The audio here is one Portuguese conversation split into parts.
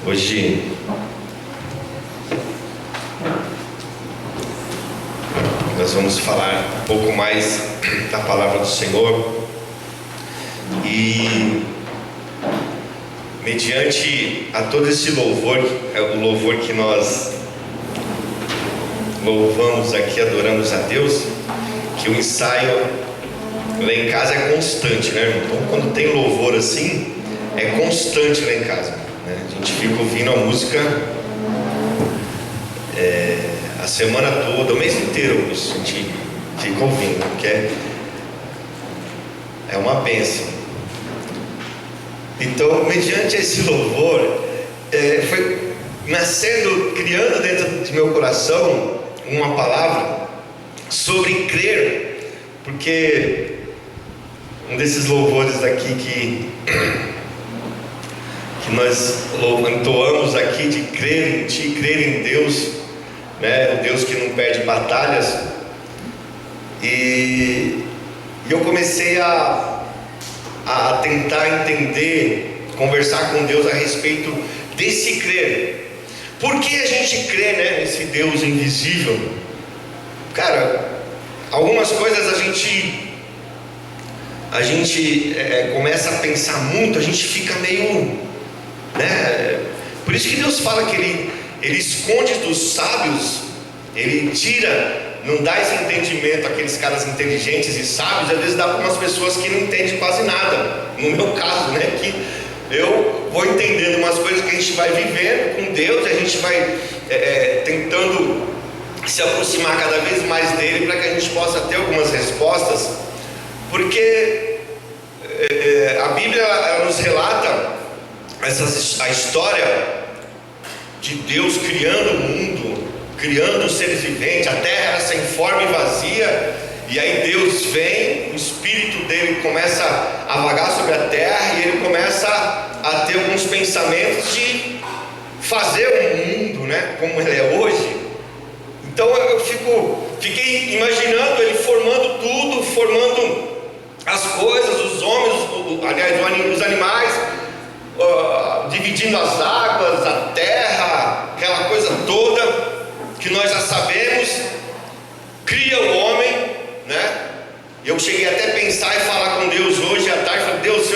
Hoje nós vamos falar um pouco mais da palavra do Senhor e mediante a todo esse louvor, o louvor que nós louvamos aqui, adoramos a Deus, que o ensaio lá em casa é constante, né, irmão? Então quando tem louvor assim, é constante lá em casa, né? A gente fica ouvindo a música a semana toda, o mês inteiro a gente fica ouvindo, porque é uma bênção. Então, mediante esse louvor, foi nascendo, criando dentro de meu coração uma palavra sobre crer, porque um desses louvores aqui que nós entoamos aqui, de crer em Ti, crer em Deus, né? O Deus que não perde batalhas. E eu comecei a tentar entender, conversar com Deus a respeito desse crer. Por que a gente crê, né, nesse Deus invisível? Cara, algumas coisas a gente começa a pensar muito, a gente fica meio, né? Por isso que Deus fala que Ele esconde dos sábios, Ele tira, não dá esse entendimento àqueles caras inteligentes e sábios. Às vezes dá para umas pessoas que não entendem quase nada. No meu caso, né, que eu vou entendendo umas coisas que a gente vai vivendo com Deus, a gente vai tentando se aproximar cada vez mais dele, para que a gente possa ter algumas respostas, porque a Bíblia ela nos relata a história de Deus criando o mundo, criando os seres viventes. A terra era sem forma e vazia, e aí Deus vem, o Espírito dele começa a vagar sobre a terra, e ele começa a ter alguns pensamentos de fazer o mundo, né, como ele é hoje. Então eu fiquei imaginando ele formando tudo, formando as coisas, os homens, os animais, dividindo as águas, a terra, aquela coisa toda que nós já sabemos. Cria o homem, né? Eu cheguei até a pensar e falar com Deus hoje à tarde. Falei: Deus,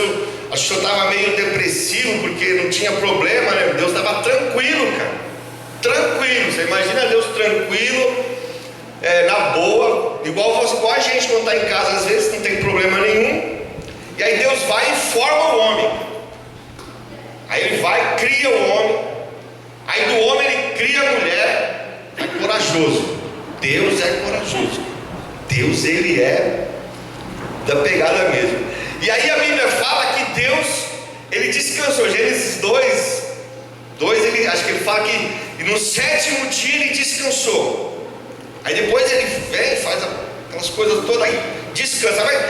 acho que eu estava meio depressivo, porque não tinha problema, né? Deus estava tranquilo, cara, tranquilo. Você imagina Deus tranquilo, na boa, igual a gente quando está em casa, às vezes não tem problema nenhum, e aí Deus vai e forma o homem. Aí ele vai, cria o homem, aí do homem ele cria a mulher. É corajoso, Deus é corajoso, Deus ele é da pegada mesmo. E aí a Bíblia fala que Deus, ele descansou. Gênesis 2, ele, acho que ele fala que no sétimo dia ele descansou. Aí depois ele vem, faz aquelas coisas todas, aí descansa. Mas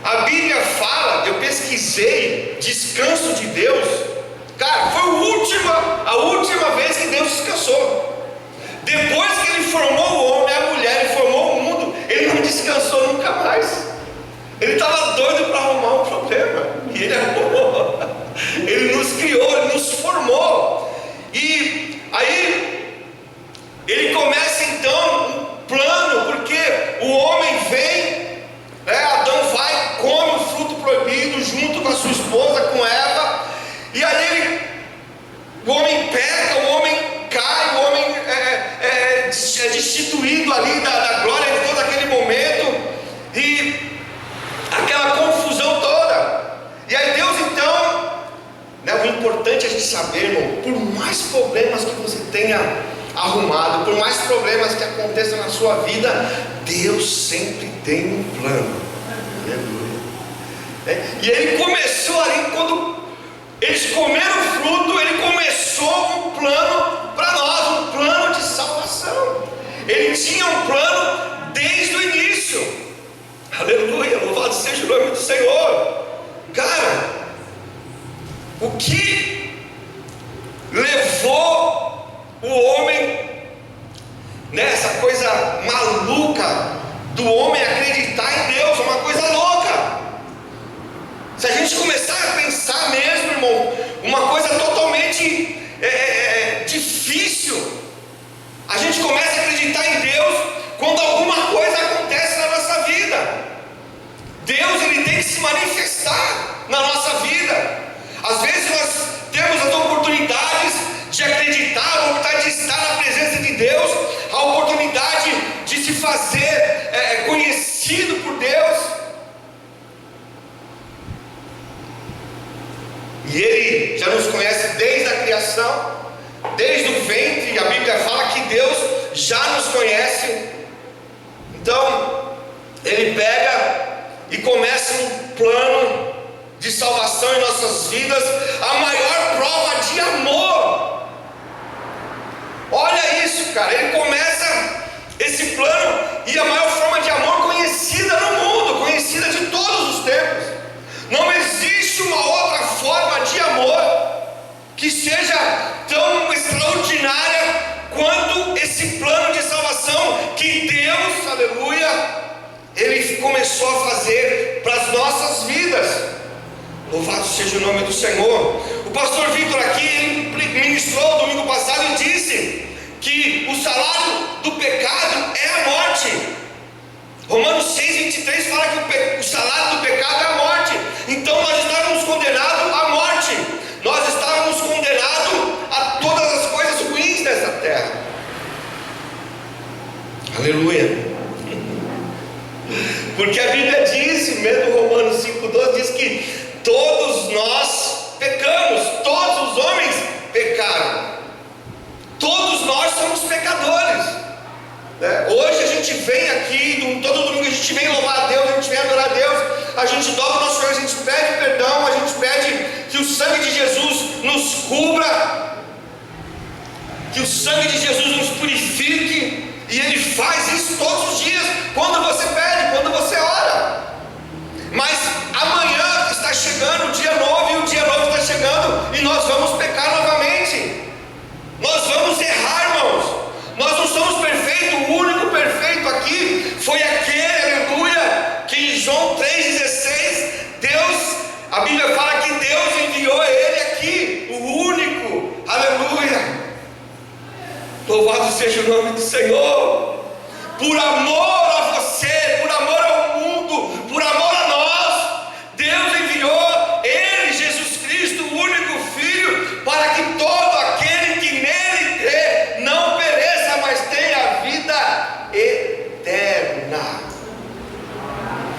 a Bíblia fala, eu pesquisei, descanso de Deus, cara, foi a última vez que Deus descansou. Depois que ele formou o homem, a mulher, ele formou o mundo, ele não descansou nunca mais. Ele estava doido para arrumar um problema, e ele arrumou. Ele nos criou, ele nos formou. E aí ele começa então um plano, porque o homem vem, né, Adão vai, come o fruto proibido junto com a sua esposa, com Eva. E aí o homem peca, o homem cai, o homem é destituído ali da glória de todo aquele momento, e aquela confusão toda. E aí Deus então, né, o importante é a gente saber, irmão, por mais problemas que você tenha arrumado, por mais problemas que aconteçam na sua vida, Deus sempre tem um plano. Aleluia. E ele começou ali, quando eles comeram o fruto, ele começou um plano para nós, um plano de salvação. Ele tinha um plano desde o início. Aleluia, louvado seja o nome do Senhor. Cara, o que levou o homem nessa coisa maluca do homem acreditar em Deus? É uma coisa louca. Se a gente começar a pensar mesmo, irmão, uma coisa totalmente já nos conhece desde a criação, desde o ventre. A Bíblia fala que Deus já nos conhece. Então Ele pega e começa um plano de salvação em nossas vidas, a maior prova de amor. Olha isso, cara. Ele começa esse plano, e a maior forma de amor conhecida no mundo, conhecida de todos os tempos. Não existe uma outra forma de amor que seja tão extraordinária quanto esse plano de salvação que Deus, aleluia, Ele começou a fazer para as nossas vidas. Louvado seja o nome do Senhor. O pastor Vitor aqui, ele ministrou domingo passado e disse que o salário do pecado é a morte. Romanos 6:23 fala que o salário do pecado é a morte. Então nós estávamos condenados à morte, nós estávamos condenados a todas as coisas ruins dessa terra. Aleluia. Porque a Bíblia diz, mesmo Romanos 5:12 diz que todos nós pecamos, todos os homens pecaram, todos nós somos pecadores, né? Hoje a gente vem aqui, todo domingo a gente vem louvar a Deus, a gente vem adorar a Deus, a gente dobra o nosso joelho, a gente pede perdão, a gente pede que o sangue de Jesus nos cubra, que o sangue de Jesus nos purifique, e Ele faz isso todos os dias, quando você pede, quando você ora. Mas amanhã está chegando o dia novo, e o dia novo está chegando, e nós vamos pecar novamente, nós vamos errar, irmãos. Nós não somos perfeitos, o único perfeito aqui foi aquele, aleluia, que em João 3,16, Deus, a Bíblia fala que Deus enviou Ele aqui, o único, aleluia. Louvado seja o nome do Senhor. Por amor a você, por amor ao mundo, por amor a nós, Deus enviou Ele, Jesus Cristo, o único Filho, para que todo aquele que nele crê não pereça, mas tenha vida eterna.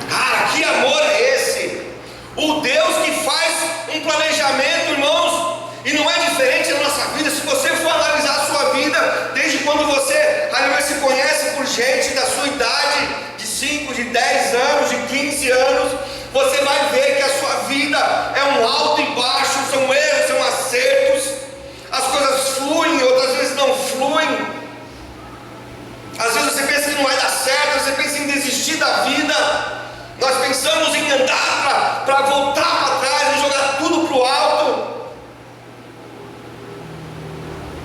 Cara, que amor é esse? O Deus que faz um planejamento, irmãos, e não é diferente na nossa vida. Se você for analisar a sua vida, desde quando você se conhece por gente da sua idade, de 5, de 10 anos, de 15 anos, você vai ver que a sua vida é um alto e baixo, são erros, são acertos, as coisas fluem, outras vezes não fluem. Às vezes você pensa que não vai dar certo, você pensa em desistir da vida. Nós pensamos em andar para voltar para trás e jogar tudo para o alto.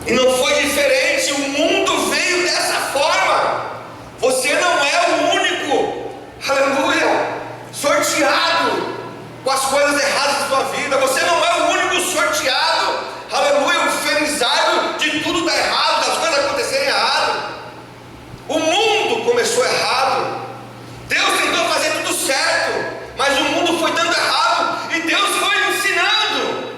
E não foi diferente, o mundo veio dessa forma. Você não é o único, aleluia, sorteado com as coisas erradas da sua vida. Você não é o único sorteado, aleluia, o felizardo de tudo dar errado, das coisas acontecerem errado. O mundo começou errado. Deus tentou fazer tudo certo, mas o mundo foi dando errado, e Deus foi ensinando.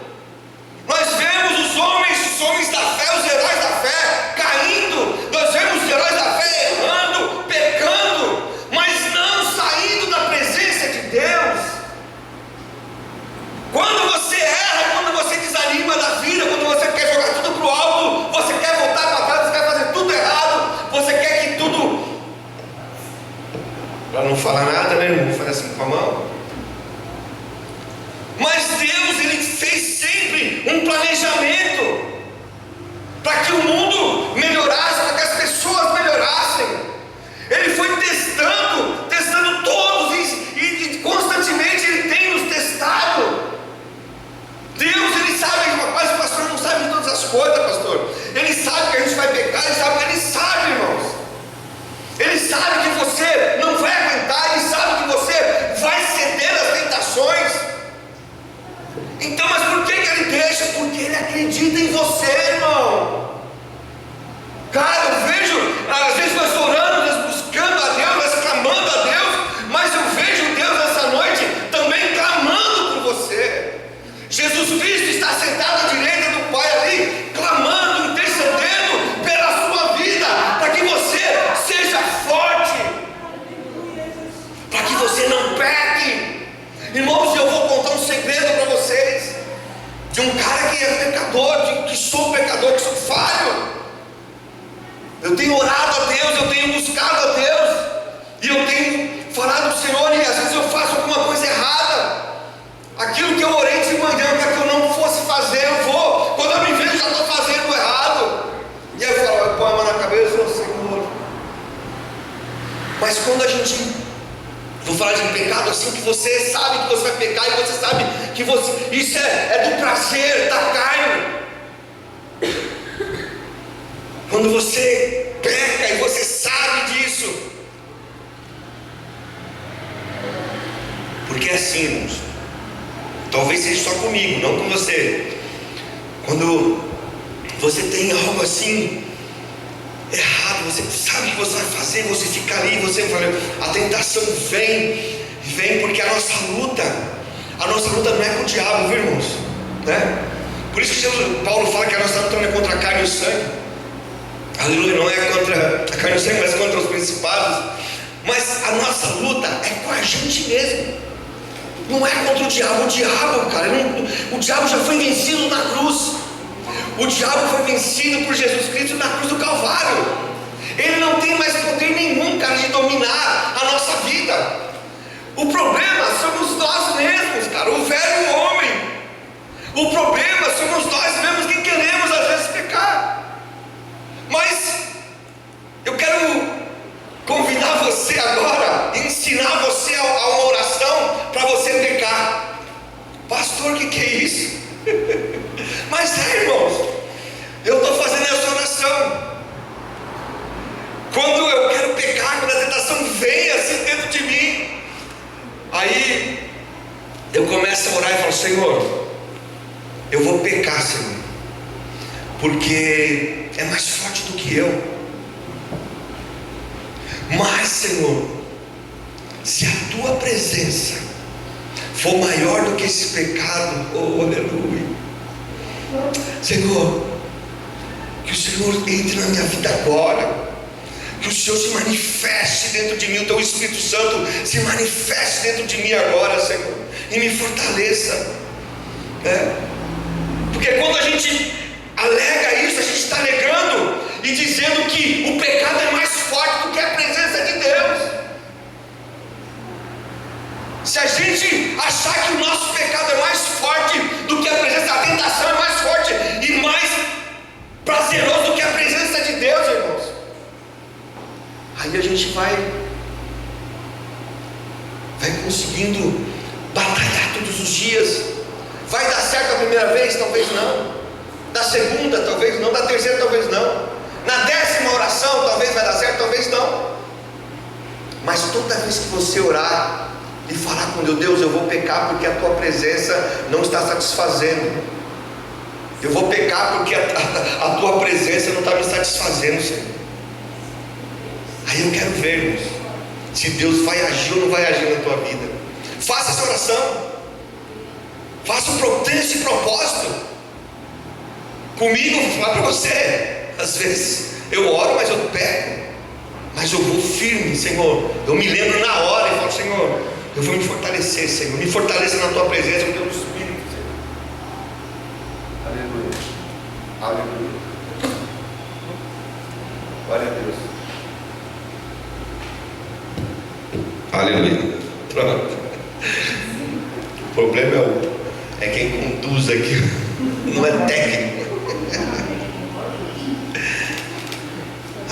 Nós vemos os homens da fé, os heróis da fé caindo, nós vemos os heróis da fé errando, pecando, mas não saindo da presença de Deus. Quando você erra, quando você desanima da vida, quando você quer jogar tudo para o alto, você quer voltar para trás, você quer fazer tudo errado, você quer que tudo... Para não falar nada, né, irmão? Fazer assim com a mão. Mas Deus, Ele fez sempre um planejamento para que o mundo melhorasse, para que as pessoas melhorassem. Ele foi testando todos, e constantemente Ele tem nos testado. Deus, Ele sabe, mas o pastor não sabe de todas as coisas, pastor. Ele sabe que a gente vai pecar, Ele sabe, irmãos. Ele sabe que você não vai aguentar, Ele sabe que você vai ceder às tentações. Então, mas por que Ele deixa? Porque Ele acredita em você, irmão. Cara, eu vejo, às vezes nós orando, nós buscando a Deus, nós clamando a Deus, mas eu vejo Deus nessa noite também clamando por você. Jesus Cristo está sentado à direita do Pai ali, clamando tenho orado a Deus, eu tenho buscado a Deus, e eu tenho falado ao Senhor, e às vezes eu faço alguma coisa errada. Aquilo que eu orei de manhã para que eu não fosse fazer, eu vou. Quando eu me vejo, já estou fazendo errado. E aí eu falo, eu ponho a mão na cabeça e falo, Senhor. Mas quando a gente, vou falar de pecado assim, que você sabe que você vai pecar, e você sabe que você, isso é do prazer, da carne. Quando você peca e você sabe disso. Porque assim, irmãos, talvez seja só comigo, não com você. Quando você tem algo assim errado, você sabe o que você vai fazer, você fica ali, você fala, a tentação vem porque a nossa luta não é com o diabo, viu, irmãos? Né? Por isso que Paulo fala que a nossa luta não é contra a carne e o sangue. Aleluia, não é contra a carne e o sangue, mas contra os principados. Mas a nossa luta é com a gente mesmo. Não é contra o diabo, cara. O diabo já foi vencido na cruz. O diabo foi vencido por Jesus Cristo na cruz do Calvário. Ele não tem mais poder nenhum, cara, de dominar a nossa vida. O problema somos nós mesmos, cara, o velho homem. O problema somos nós mesmos que queremos às vezes pecar. Mas eu quero convidar você agora, ensinar você a uma oração para você pecar. Pastor, o que é isso? Mas irmãos, eu estou fazendo essa oração. Quando eu quero pecar, quando a tentação vem assim dentro de mim, aí eu começo a orar e falo, Senhor, eu vou pecar, Senhor, porque é mais forte do que eu. Mas, Senhor, se a tua presença for maior do que esse pecado, oh aleluia, Senhor, que o Senhor entre na minha vida agora, que o Senhor se manifeste dentro de mim, o teu Espírito Santo se manifeste dentro de mim agora, Senhor, e me fortaleça, porque quando a gente alega isso, a gente está negando e dizendo que o pecado é mais forte do que a presença de Deus. Se a gente achar que o nosso pecado é mais forte do que a presença, a tentação é mais forte e mais prazeroso do que a presença de Deus, irmãos, aí a gente vai conseguindo batalhar todos os dias. Vai dar certo a primeira vez? Talvez não. Da segunda, talvez não. Da terceira, talvez não. Na 10ª oração, talvez vai dar certo, talvez não. Mas toda vez que você orar e falar com Deus, eu vou pecar porque a tua presença não está satisfazendo. Eu vou pecar porque a tua presença não está me satisfazendo, Senhor. Aí eu quero ver, irmãos, se Deus vai agir ou não vai agir na tua vida. Faça essa oração. Tenha esse propósito. Comigo, vou falar para você. Às vezes eu oro, mas eu peco. Mas eu vou firme, Senhor. Eu me lembro na hora e falo, Senhor, eu vou me fortalecer, Senhor. Me fortaleça na tua presença, no teu Espírito, Senhor. Aleluia. Aleluia. Glória a Deus. Aleluia. Pronto. O problema é quem conduz aqui, não é técnico.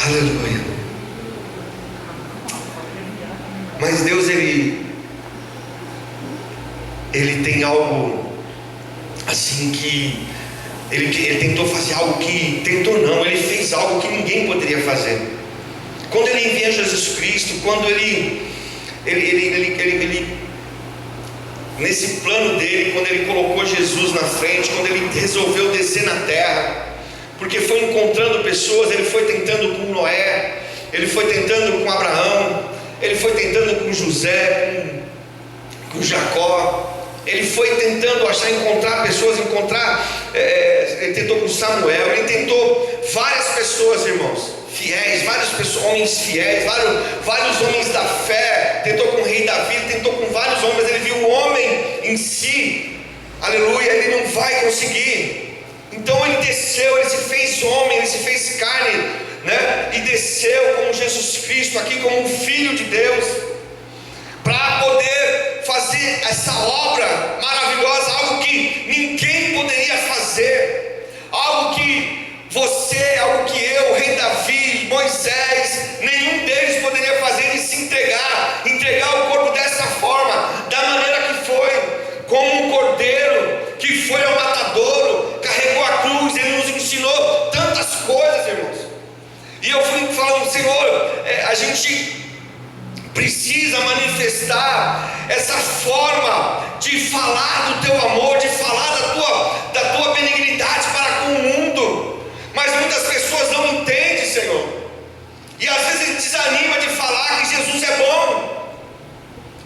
Aleluia. Mas Deus, Ele tem algo assim que Ele tentou fazer algo que, tentou não, Ele fez algo que ninguém poderia fazer. Quando Ele envia Jesus Cristo, quando Ele nesse plano dele, quando Ele colocou Jesus na frente, quando Ele resolveu descer na terra, porque foi encontrando pessoas, Ele foi tentando com Noé, Ele foi tentando com Abraão, Ele foi tentando com José, com Jacó, Ele foi tentando encontrar pessoas, Ele tentou com Samuel, Ele tentou várias pessoas, irmãos, fiéis, homens fiéis, vários homens da fé, tentou com o rei Davi, Ele tentou com vários homens, Ele viu o homem em si, aleluia, Ele não vai conseguir. Então Ele desceu, Ele se fez homem, Ele se fez carne né, e desceu como Jesus Cristo, aqui como um Filho de Deus, para poder fazer essa obra maravilhosa, algo que ninguém poderia fazer, algo que você, algo que eu, o rei Davi, Moisés, nenhum deles poderia fazer, e se entregar o corpo dessa forma, da maneira que foi, como um cordeiro que foi ao matadouro, carregou a cruz. Ele nos ensinou tantas coisas, irmãos. E eu fui falando, Senhor, a gente precisa manifestar essa forma de falar do teu amor, de falar da tua benignidade para com o mundo, mas muitas pessoas não entendem, Senhor, e às vezes desanima de falar que Jesus é bom,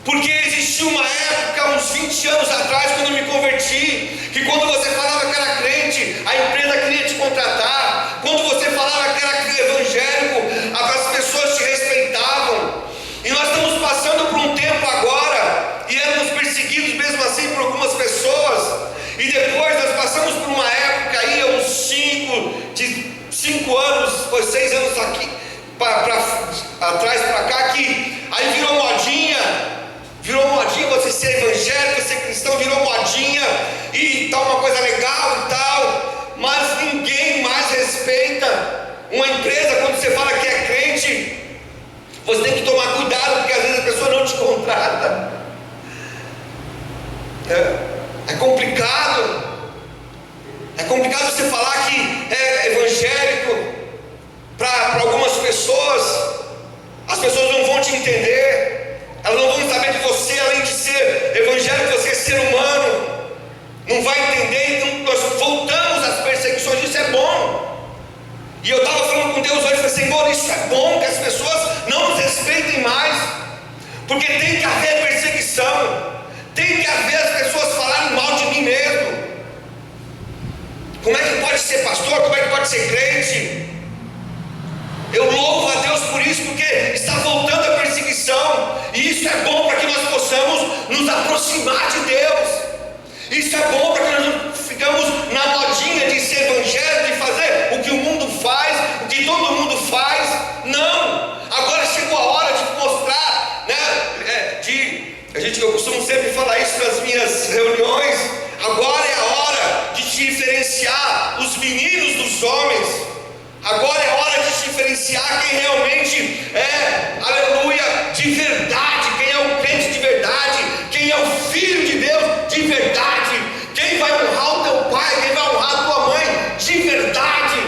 porque existiu uma época, uns 20 anos atrás, quando eu me converti, que quando você falava que era crente, a empresa queria te contratar. Quando você falava que era evangélico, as pessoas te respeitavam. E nós estamos passando por um tempo agora, e éramos perseguidos mesmo assim por algumas pessoas, e depois nós passamos por uma época aí, uns 5 anos, foi 6 anos aqui, atrás para cá, que aí virou modinha você ser evangélico, ser cristão, virou modinha, e tal, uma coisa legal e tal, mas ninguém mais respeita uma empresa. Quando você fala que é crente, você tem que tomar cuidado, porque às vezes a pessoa não te contrata. É complicado você falar que é evangélico para algumas pessoas. As pessoas não vão te entender, elas não vão saber que você, além de ser evangélico, você é ser humano, não vai entender. Então nós voltamos às perseguições. Isso é bom, e eu estava falando com Deus hoje, falei, Senhor, isso é bom, que as pessoas não nos respeitem mais, porque tem que haver perseguição, tem que haver as pessoas falarem mal de mim mesmo. Como é que pode ser pastor? Como é que pode ser crente? Eu louvo a Deus por isso, porque está voltando a perseguição, e isso é bom para que nós possamos nos aproximar de Deus. Isso é bom para que nós não ficamos na modinha de ser evangélico, de fazer o que o mundo faz, o que todo mundo faz. Não, agora chegou a hora de mostrar, né? Eu costumo sempre falar isso nas minhas reuniões. Agora é a hora de diferenciar os meninos dos homens. Agora é hora de diferenciar quem realmente é, aleluia, de verdade, quem é o crente de verdade, quem é o filho de Deus de verdade, quem vai honrar o teu pai, quem vai honrar a tua mãe de verdade.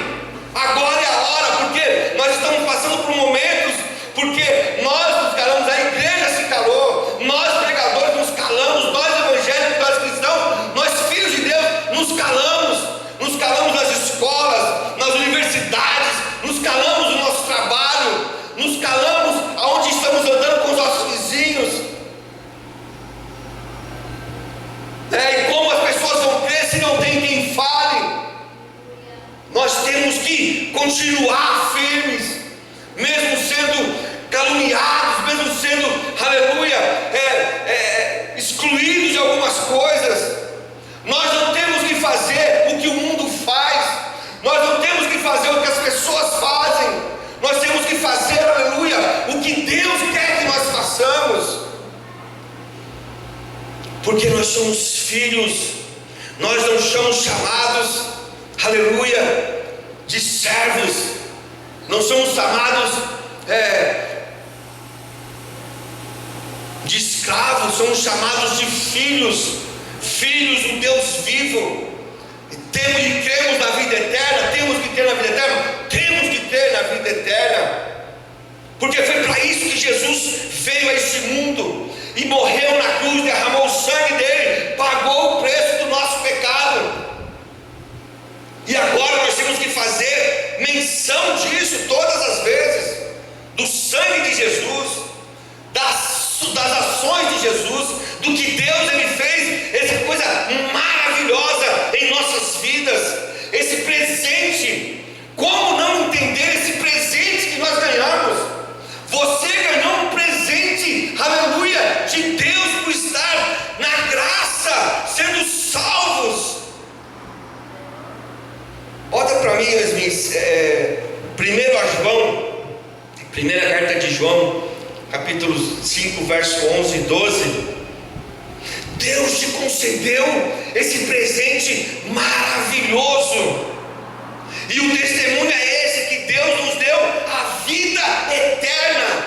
Agora é a hora, porque nós estamos passando por momentos, porque nós nos calamos, a igreja se calou, nós pregadores nos calamos, nós evangélicos, nós cristãos, nós filhos de Deus nos calamos nas escolas, nas universidades, nos calamos no nosso trabalho, nos calamos aonde estamos andando com os nossos vizinhos. E como as pessoas vão crer se não tem quem fale? Nós temos que continuar firmes, mesmo sendo caluniados, mesmo sendo, aleluia, excluídos de algumas coisas. Nós não temos que fazer o que o mundo faz, nós não temos que fazer o que as pessoas fazem, nós temos que fazer, aleluia, o que Deus quer que nós façamos, porque nós somos filhos, nós não somos chamados, aleluia, de servos, não somos chamados de escravos, somos chamados de filhos do Deus vivo. Temos e cremos na vida eterna, temos que ter na vida eterna, temos que ter na vida eterna, porque foi para isso que Jesus veio a este mundo e morreu na cruz, derramou o sangue dele, pagou o preço do nosso pecado. E agora nós temos que fazer menção disso todas as vezes, do sangue de Jesus, das ações de Jesus, do que Deus ele fez, essa coisa maravilhosa em nossas vidas, esse presente. Como não entender esse presente que nós ganhamos? Você ganhou um presente, aleluia, de Deus, por estar na graça, sendo salvos. Bota para mim, Yasmin, Primeiro a João, primeira carta de João, capítulo 5, verso 11 e 12. Deus te concedeu esse presente maravilhoso, e o testemunho é esse, que Deus nos deu a vida eterna,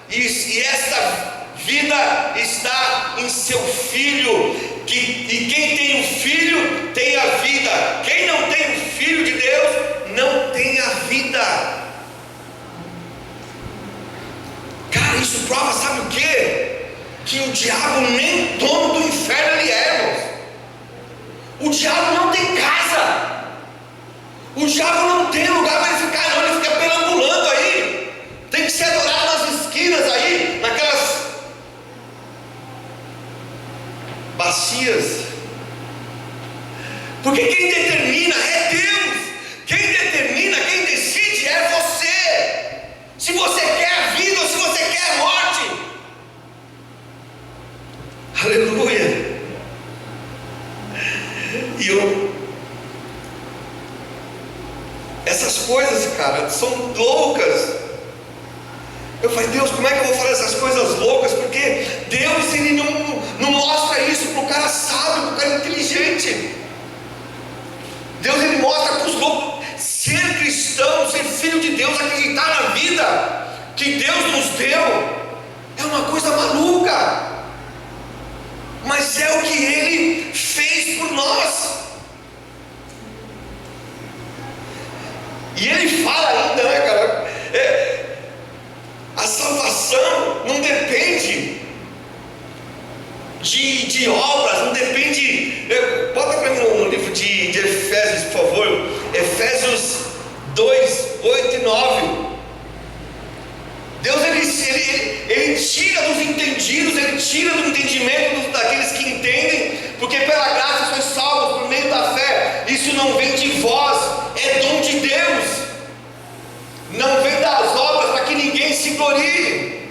e esta vida está em seu Filho, e quem tem o Filho tem a vida, quem não tem o Filho de Deus não tem a vida. Cara, isso prova, sabe o quê? Que o diabo nem dono do inferno ele é, irmãos. O diabo não tem casa, o diabo não tem lugar para ele ficar, não. Ele fica perambulando aí, tem que ser adorado nas esquinas aí, naquelas bacias, porque quem determina é Deus, quem determina, quem decide é você, se você quer a vida ou se você quer a morte. Aleluia. E essas coisas, cara, são loucas. Eu falei, Deus, como é que eu vou falar essas coisas loucas? Porque Deus, ele não mostra isso para o cara sábio, para o cara inteligente. Deus, ele mostra para os loucos. Ser cristão, ser filho de Deus, acreditar na vida que Deus nos deu, é uma coisa maluca, mas é o que Ele fez por nós. E Ele fala ainda, né, cara? A salvação não depende de obras, não depende. Bota para mim no livro de Efésios, por favor. Efésios 2, 8 e 9. Deus, ele tira dos entendidos, ele tira do entendimento daqueles que entendem, porque pela graça sois salvos por meio da fé. Isso não vem de vós, é dom de Deus, não vem das obras, para que ninguém se glorie.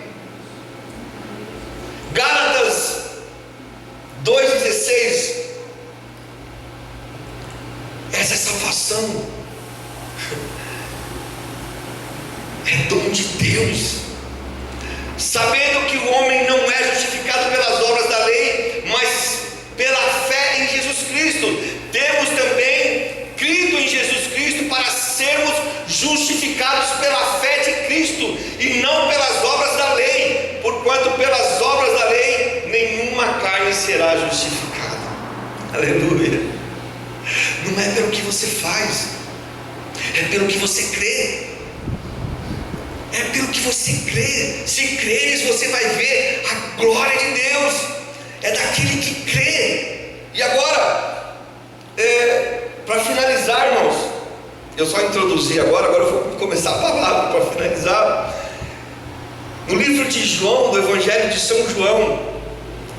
Gálatas 2,16. Essa é salvação, é dom de Deus, sabendo que o homem não é justificado pelas obras da lei, mas pela fé em Jesus Cristo. Temos também crido em Jesus Cristo para sermos justificados pela fé de Cristo e não pelas obras da lei, porquanto pelas obras da lei nenhuma carne será justificada. Aleluia. Não é pelo que você faz, é pelo que você crê. É pelo que você crê. Se creres, você vai ver a glória de Deus. É daquele que crê. E agora, para finalizar, irmãos, eu só introduzi agora eu vou começar a palavra para finalizar. No livro de João, do Evangelho de São João,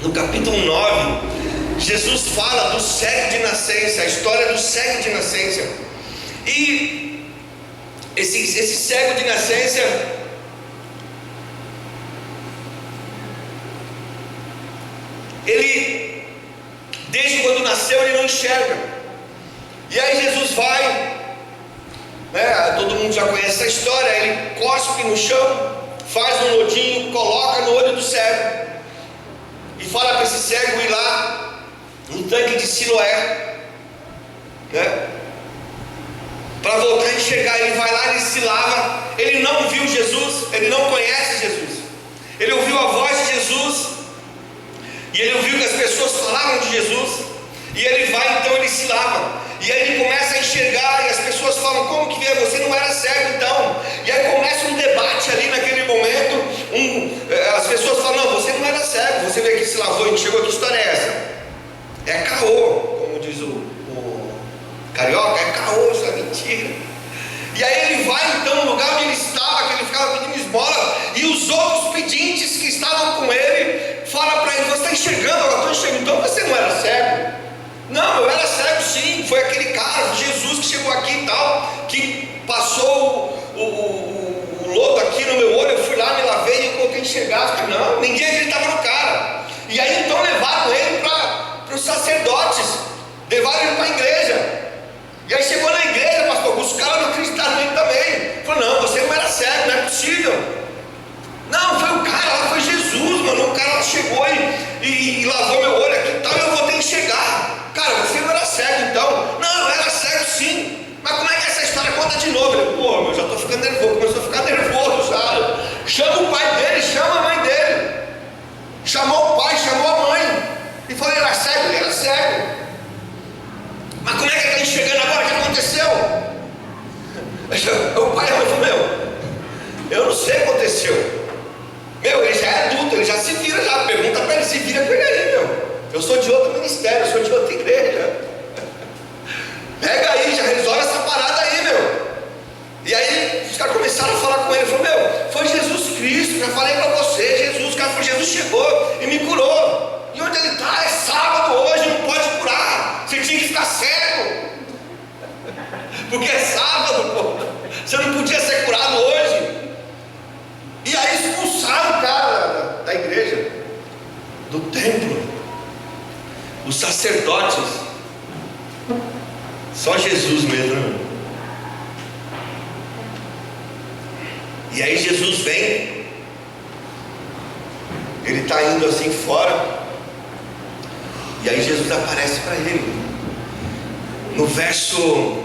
no capítulo 9, Jesus fala do cego de nascença, a história do cego de nascença. E esse cego de nascença, ele, desde quando nasceu, ele não enxerga. E aí Jesus vai, né, todo mundo já conhece essa história, ele cospe no chão, faz um lodinho, coloca no olho do cego, e fala para esse cego ir lá no tanque de Siloé, né, para voltar a enxergar. Ele vai lá, ele se lava. Ele não viu Jesus, ele não conhece Jesus, ele ouviu a voz de Jesus, e ele ouviu que as pessoas falavam de Jesus, e ele vai, então ele se lava, e aí ele começa a enxergar, e as pessoas falam, como que é? Você não era cego então? E aí começa um debate ali naquele momento, as pessoas falam, não, você não era cego, você veio aqui, se lavou e chegou, que história é essa? É caô, como diz o carioca, é caô, isso é mentira. E aí ele vai então no lugar onde ele estava, que ele ficava pedindo esmola, e os outros pedintes que estavam com ele falam para ele, você está enxergando? Eu estou enxergando. Então você não era cego? Não, eu era cego sim, foi aquele cara, Jesus, que chegou aqui e tal, que passou o lodo aqui no meu olho, eu fui lá, me lavei e eu voltei a enxergar. Não, ninguém acreditava no cara. E aí então levaram ele para os sacerdotes, levaram ele para a igreja. E aí chegou na igreja, pastor, os caras não acreditaram nele também. Falou, não, O pai falou: eu não sei o que aconteceu. Ele já é adulto, ele já se vira, já pergunta para ele, se vira com ele aí, eu sou de outro ministério, eu sou de outra igreja. Pega aí, já resolve essa parada aí, E aí os caras começaram a falar com ele, falou: foi Jesus Cristo, já falei para você, Jesus, cara, foi Jesus chegou e me curou. E onde ele está? É sábado hoje, não pode curar, você tinha que ficar cego, porque é sábado, pô. Você não podia ser curado hoje. E aí expulsaram o cara da igreja, do templo, os sacerdotes. Só Jesus mesmo, né? E aí Jesus vem, ele está indo assim fora, e aí Jesus aparece para ele, no verso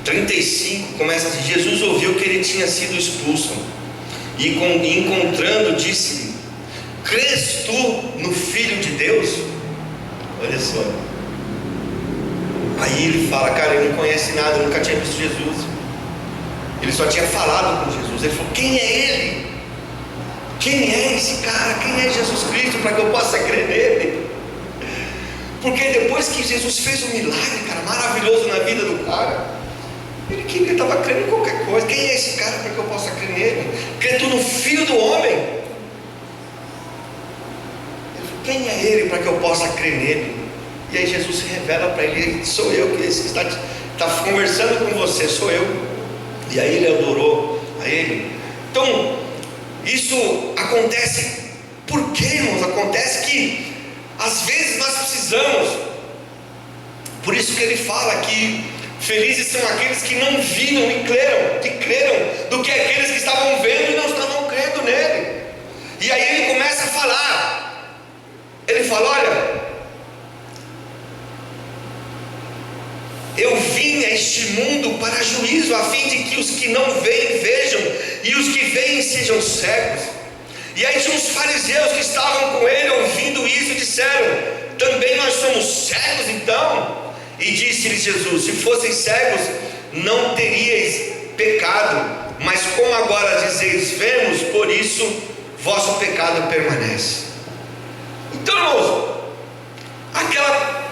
35, começa assim: Jesus ouviu que ele tinha sido expulso, e encontrando, disse-lhe: crês tu no Filho de Deus? Olha só. Aí ele fala: cara, ele não conhece nada, nunca tinha visto Jesus, ele só tinha falado com Jesus. Ele falou: quem é ele? Quem é esse cara? Quem é Jesus Cristo, para que eu possa crer nele? Porque depois que Jesus fez um milagre, cara, maravilhoso na vida do cara, ele estava crendo em qualquer coisa. Quem é esse cara para que eu possa crer nele? Crê tu no Filho do Homem? Ele falou: quem é ele para que eu possa crer nele? E aí Jesus se revela para ele: sou eu, que esse que está conversando com você, sou eu. E aí ele adorou a ele. Então isso acontece. Por quê, irmãos? Acontece que às vezes nós precisamos. Por isso que ele fala que felizes são aqueles que não viram e creram, do que aqueles que estavam vendo e não estavam crendo nele. E aí ele começa a falar. Ele fala: olha, eu vim a este mundo para juízo, a fim de que os que não veem vejam, e os que veem sejam cegos. E aí tinha uns fariseus que estavam com ele, ouvindo isso, e disseram: também nós somos cegos então? E disse-lhe Jesus: se fossem cegos, não teríeis pecado, mas como agora dizeis vemos, por isso vosso pecado permanece. Então, irmãos, aquela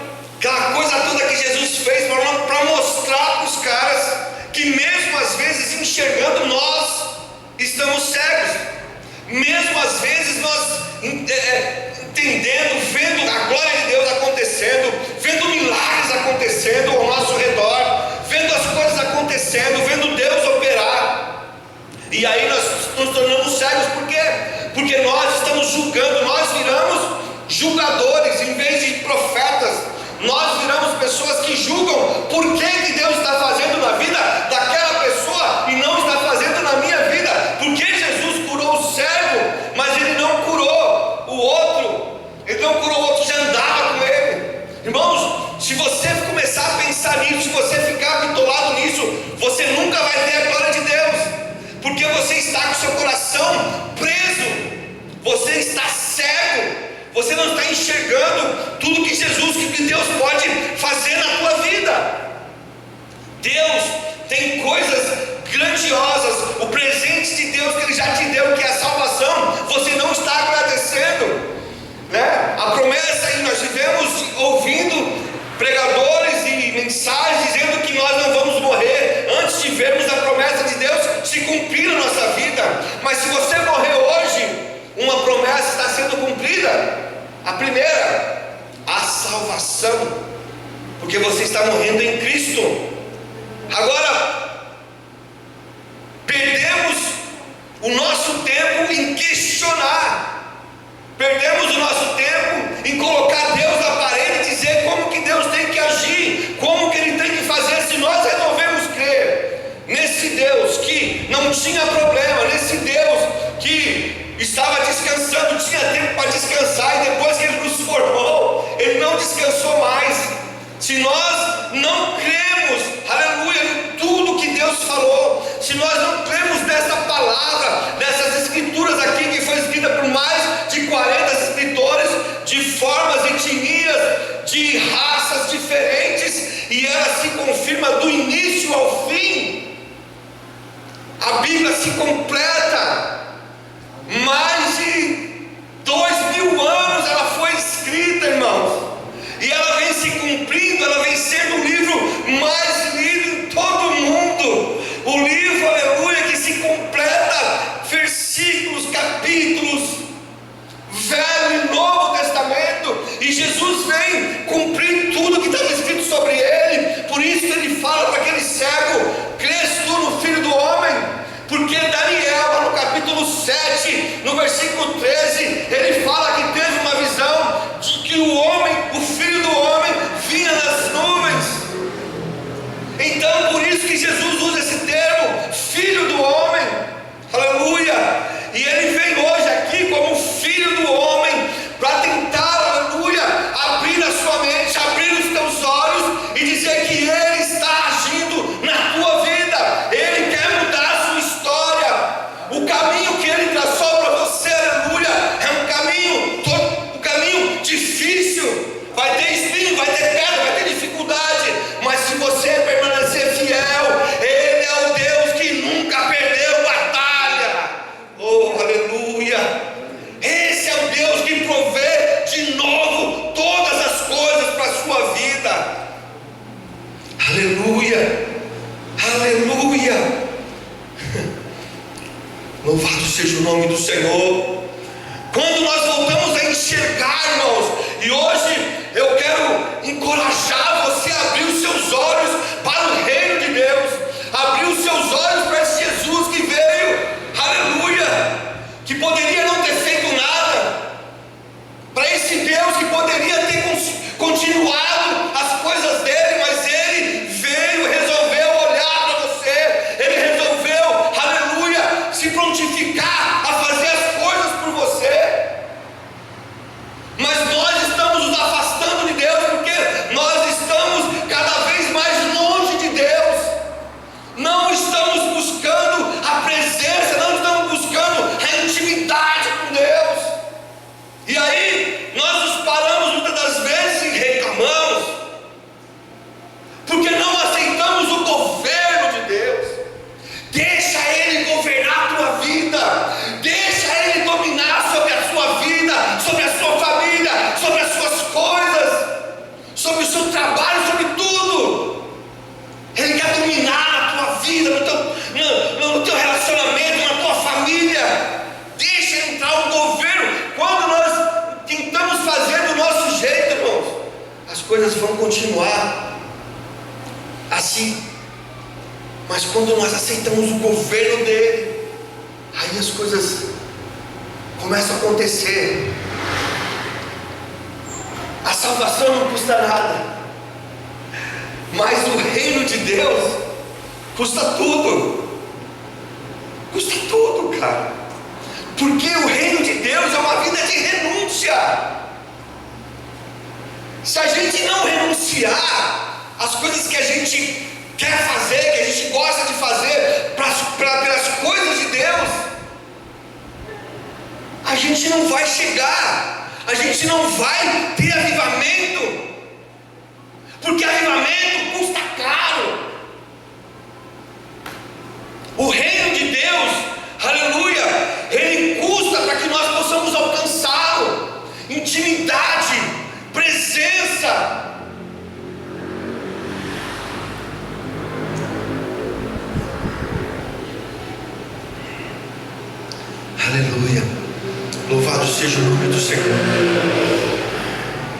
coisa toda que Jesus fez para mostrar para os caras que mesmo às vezes enxergando, nós estamos cegos. Mesmo às vezes nós entendendo, vendo a glória de Deus acontecendo, vendo milagres acontecendo ao nosso redor, vendo as coisas acontecendo, vendo Deus operar, e aí nós nos tornamos cegos. Por quê? Porque nós estamos julgando, nós viramos julgadores em vez de profetas. Nós viramos pessoas que julgam por que Deus está fazendo na vida daquela pessoa e não está fazendo na minha vida. Porque Jesus curou o cego, mas ele não curou o outro. Ele não curou o outro, já andava com ele. Irmãos, se você começar a pensar nisso, se você ficar bitolado nisso, você nunca vai ter a glória de Deus, porque você está com o seu coração preso, você está cego. Você não está enxergando tudo que Deus pode fazer na tua vida. Deus tem coisas grandiosas. O presente de Deus que Ele já te deu, que é a salvação, você não está agradecendo, né? A promessa, e nós vivemos ouvindo pregadores e mensagens dizendo que nós não vamos morrer antes de vermos a promessa de Deus se cumprir na nossa vida. Mas se você morrer hoje, uma promessa está sendo cumprida. A primeira, a salvação, porque você está morrendo em Cristo. Agora, perdemos o nosso tempo em questionar, perdemos o nosso tempo em colocar Deus na parede e dizer como que Deus tem que agir, como que Ele tem que fazer. Se nós resolvemos crer nesse Deus que não tinha problema, nesse Deus que estava descansando, tinha tempo para descansar, e depois que Ele nos formou, Ele não descansou mais. Se nós não cremos, aleluia, em tudo que Deus falou, se nós não cremos nessa palavra, nessas escrituras aqui, que foi escrita por mais de 40 escritores, de formas, etnias, de raças diferentes, e ela se confirma do início ao fim. A Bíblia se completa. Mais de 2000 anos ela foi escrita, irmãos, e ela vem se cumprindo, ela vem sendo o livro mais lido em todo o mundo. O livro, aleluia, que se completa, versículos, capítulos, Velho e Novo Testamento, e Jesus vem cumprir tudo que estava escrito sobre ele. Por isso que ele fala para aquele cego: crês tu no Filho do Homem? Porque Daniel, lá no capítulo 7, no versículo 13, ele fala que teve uma visão de que o homem, o Filho do Homem, vinha nas nuvens. Então por isso que Jesus usa esse termo, Filho do Homem, aleluia. E ele vem hoje aqui como Filho do Homem, para tentar, aleluia, abrir a sua mente, abrir os teus olhos e dizer que ele está agindo na tua vida. Ele quer mudar a sua história. O caminho que ele traçou para você, aleluia, é um caminho difícil. Vai ter espinho, vai ter pedra, vai ter dificuldade, mas se você permanecer fiel, ele é o Deus que nunca perdeu batalha. Oh, aleluia. Esse é o Deus que provê de novo todas as coisas para a sua vida. Aleluia, aleluia. Louvado seja o nome do Senhor. Quando nós voltamos a enxergar, irmãos, e hoje eu quero encorajar você a abrir os seus olhos para o reino de Deus, abrir os seus olhos para esse Jesus que veio, aleluia, que poderia não ter feito nada, para esse Deus que poderia ter continuado as coisas dele, mas ele veio, resolveu olhar para você, ele resolveu, aleluia, se prontificar a fazer as coisas por você. Mas nós estamos nos afastando de Deus, porque nós estamos cada vez mais longe de Deus, não estamos buscando a presença, não estamos buscando a intimidade com Deus. E aí nós nos paramos muitas das vezes e reclamamos, porque não aceitamos o governo de Deus. Deixa Ele governar a tua vida, deixa Ele dominar sobre a sua vida, sobre a sua família, sobre as suas coisas, sobre o seu trabalho, sobre tudo. Ele quer dominar na tua vida, no teu relacionamento, na tua família. Deixa entrar o governo. Quando nós tentamos fazer do nosso jeito, irmãos, as coisas vão continuar assim. Mas quando nós aceitamos o governo dele, aí as coisas começam a acontecer. A salvação não custa nada, mas o reino de Deus custa tudo. Custa tudo, cara. Porque o reino de Deus é uma vida de renúncia. Se a gente não renunciar às coisas que a gente quer fazer, que a gente gosta de fazer pelas coisas de Deus, a gente não vai chegar, a gente não vai ter avivamento, porque avivamento custa caro. O reino de Deus, aleluia, ele custa para que nós possamos alcançá-lo. Intimidade, presença. Aleluia, louvado seja o nome do Senhor.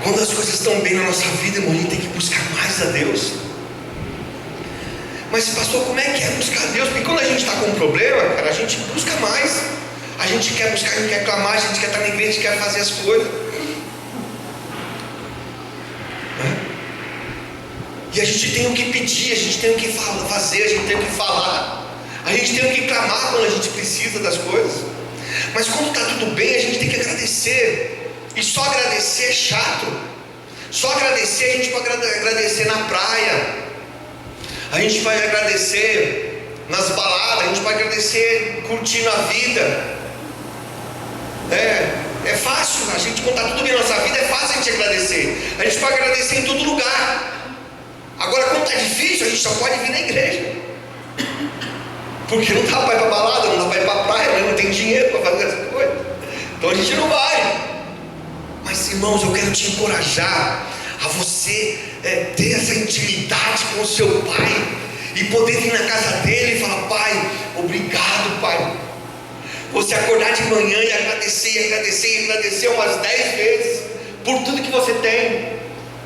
Quando as coisas estão bem na nossa vida, irmão, a gente tem que buscar mais a Deus. Mas pastor, como é que é buscar a Deus? Porque quando a gente está com um problema, cara, a gente busca mais. A gente quer buscar, a gente quer clamar, a gente quer estar na igreja, a gente quer fazer as coisas. E a gente tem o que pedir, a gente tem o que fazer, a gente tem o que falar. A gente tem o que clamar quando a gente precisa das coisas. Mas quando está tudo bem, a gente tem que agradecer. E só agradecer é chato. Só agradecer, a gente pode agradecer na praia, a gente vai agradecer nas baladas, a gente vai agradecer curtindo a vida. É fácil, a gente, quando está tudo bem na nossa vida, é fácil a gente agradecer. A gente vai agradecer em todo lugar. Agora, quando está difícil, a gente só pode vir na igreja, porque não dá para ir para balada, não dá para ir para praia, não tem dinheiro para fazer essa coisa, então a gente não vai. Mas, irmãos, eu quero te encorajar a você ter essa intimidade com o seu pai, e poder vir na casa dele e falar: pai, obrigado, pai. Você acordar de manhã e agradecer umas 10 vezes por tudo que você tem,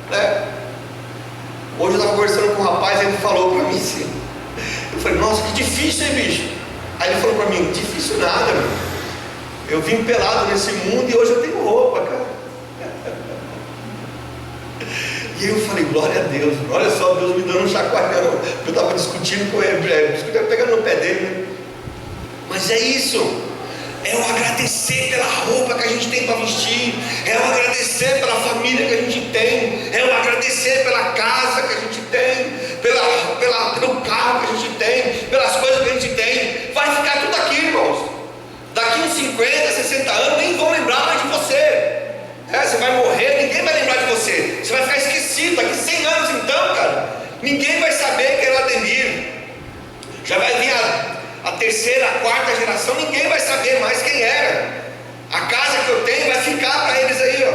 né? Hoje eu estava conversando com um rapaz, ele falou para mim assim, eu falei: nossa, que difícil, hein, bicho? Aí ele falou para mim: difícil nada, meu. Eu vim pelado nesse mundo e hoje eu tenho roupa, cara. E eu falei: glória a Deus, olha só, Deus me dando um chacoalhão. Eu estava discutindo com ele, pegando no pé dele, né? Mas é isso, é o agradecer pela roupa que a gente tem para vestir, é o agradecer pela família que a gente tem, é o agradecer pela casa que a gente tem, pelo carro que a gente tem, pelas coisas que a gente tem. Vai ficar tudo aqui, irmãos. Daqui uns 50, 60 anos nem vão lembrar mais de você. Você vai morrer, ninguém vai lembrar de você. Você vai ficar esquecido. Daqui 100 anos então, cara, ninguém vai saber que era o Ademir. Já vai vir a terceira, a quarta geração, ninguém vai saber mais quem era. A casa que eu tenho vai ficar para eles aí, ó.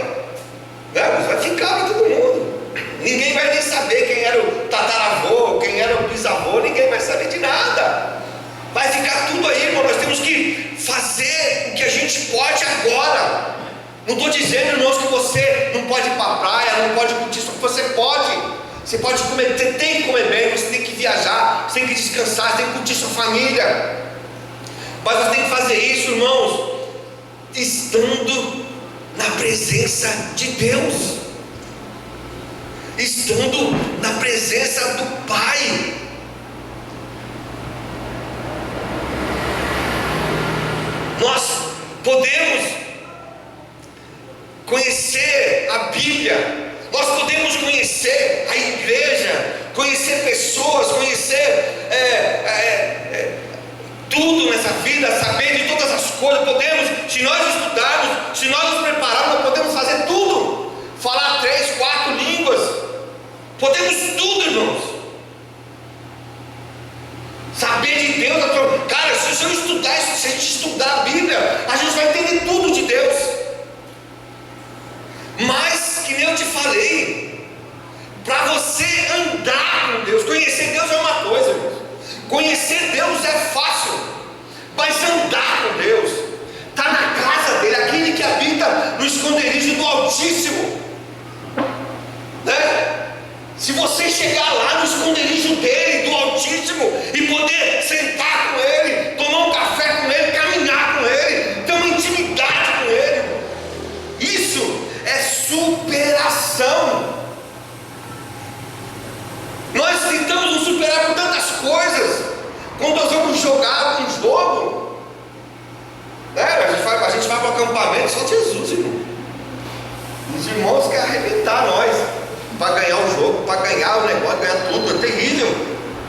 Vai ficar para todo mundo. Ninguém vai nem saber quem era o tataravô, quem era o bisavô, ninguém vai saber de nada. Vai ficar tudo aí, irmão. Nós temos que fazer o que a gente pode agora. Não estou dizendo, irmãos, que você não pode ir para a praia, não pode curtir, só que você pode. Você pode comer, você tem que comer bem, você tem que viajar, você tem que descansar, você tem que curtir sua família. Mas você tem que fazer isso, irmãos, estando na presença de Deus, estando na presença do Pai. Nós podemos conhecer a Bíblia, nós podemos conhecer a igreja, conhecer pessoas, conhecer tudo nessa vida, saber de todas as coisas. Podemos, se nós estudarmos, se nós nos prepararmos, nós podemos fazer tudo, falar 3, 4 línguas, podemos tudo, irmãos. Saber de Deus, cara, se eu estudar, se a gente estudar a Bíblia, a gente vai entender tudo de Deus. Mas, que nem eu te falei, para você andar com Deus, conhecer Deus é uma coisa, irmãos. Conhecer Deus é fácil, mas andar com Deus, estar na casa dele, aquele que habita no esconderijo do Altíssimo, né? Se você chegar lá no esconderijo dele, do Altíssimo, e poder sentar com ele, tomar um café com ele, caminhar com ele, ter uma intimidade com ele, irmão, isso é superação. Nós tentamos nos superar com tantas coisas. Quando nós vamos jogar um jogo, a gente vai para o acampamento, só Jesus, irmão. Os irmãos querem arrebentar nós para ganhar o jogo, para ganhar o negócio, ganhar tudo. É terrível.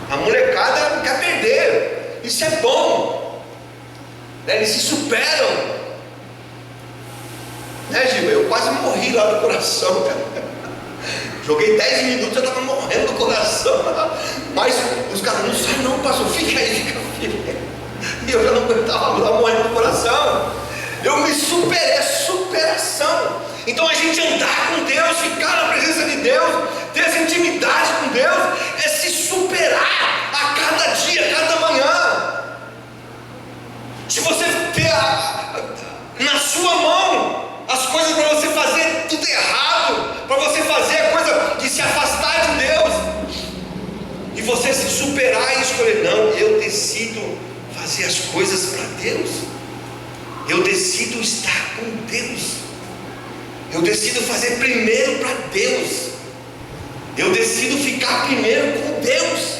A molecada não quer perder. Isso é bom, eles se superam. Gil, eu quase morri lá do coração, cara. Joguei 10 minutos, eu estava morrendo do coração. Mas os caras: não sai não, pastor, fica aí, fica firme. E eu já não aguentava, estava morrendo do coração. Eu me superei, é superação. Então a gente andar com Deus, ficar na presença de Deus, ter essa intimidade com Deus, é se superar a cada dia, a cada manhã. Se você ter na sua mão as coisas para você fazer tudo errado, para você fazer a coisa de se afastar de Deus, e você se superar e escolher: não, eu decido fazer as coisas para Deus, eu decido estar com Deus, eu decido fazer primeiro para Deus, eu decido ficar primeiro com Deus,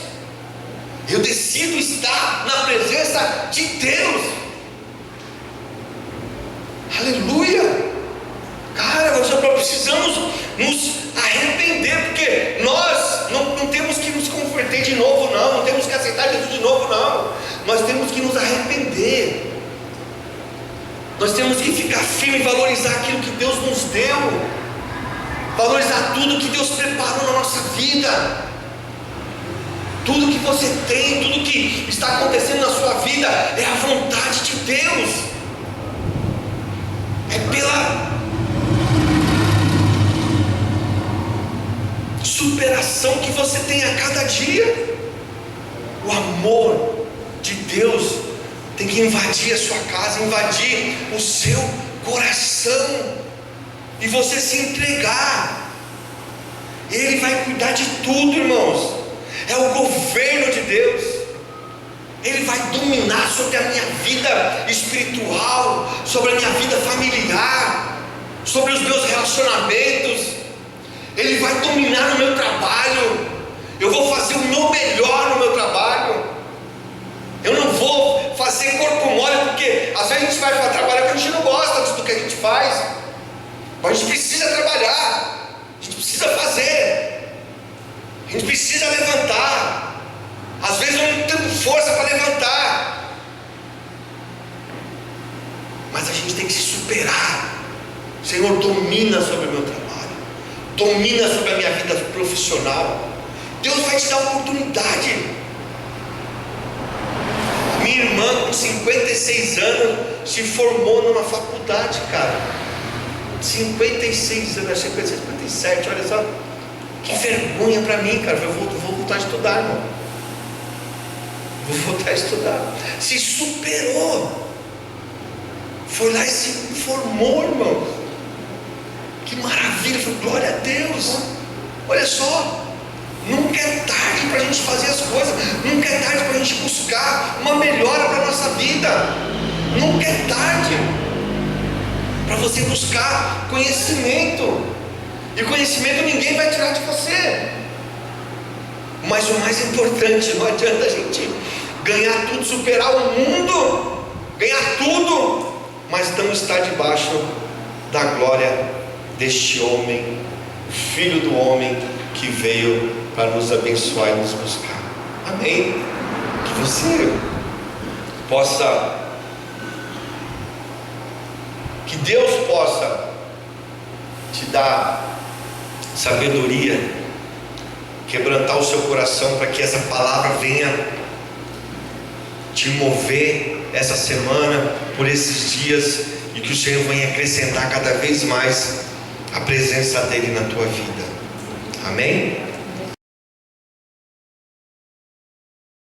eu decido estar na presença de Deus. Aleluia! Cara, nós só precisamos nos arrepender, porque nós não temos que nos converter de novo, não temos que aceitar Jesus de novo, não. Nós temos que nos arrepender. Nós temos que ficar firme e valorizar aquilo que Deus nos deu, valorizar tudo que Deus preparou na nossa vida. Tudo que você tem, tudo que está acontecendo na sua vida é a vontade de Deus. É pela superação que você tem a cada dia. O amor de Deus tem que invadir a sua casa, invadir o seu coração, e você se entregar. Ele vai cuidar de tudo, irmãos. É o governo de Deus. Ele vai dominar sobre a minha vida espiritual, sobre a minha vida familiar, sobre os meus relacionamentos. Ele vai dominar no meu trabalho. Eu vou fazer o meu melhor no meu trabalho. Eu não vou fazer corpo mole, porque às vezes a gente vai trabalhar porque a gente não gosta do que a gente faz, mas a gente precisa trabalhar, a gente precisa fazer, a gente precisa levantar. Às vezes eu não tenho força para levantar, mas a gente tem que se superar. Senhor, domina sobre o meu trabalho, domina sobre a minha vida profissional. Deus vai te dar oportunidade. Minha irmã, com 56 anos, se formou numa faculdade, cara. 56 anos, 57, olha só. Que vergonha para mim, cara. Eu vou voltar a estudar, irmão. Vou voltar a estudar. Se superou. Foi lá e se formou, irmão. Que maravilha, foi, glória a Deus. Olha só. Nunca é tarde para a gente fazer as coisas. Nunca é tarde para a gente buscar uma melhora para a nossa vida. Nunca é tarde para você buscar conhecimento. E conhecimento ninguém vai tirar de você. Mas o mais importante, não adianta a gente ganhar tudo, superar o mundo, ganhar tudo, mas não estar debaixo da glória deste homem, o Filho do homem que veio para nos abençoar e nos buscar. Amém? Que você possa, que Deus possa te dar sabedoria, quebrantar o seu coração, para que essa palavra venha te mover essa semana, por esses dias, e que o Senhor venha acrescentar cada vez mais a presença dEle na tua vida. Amém?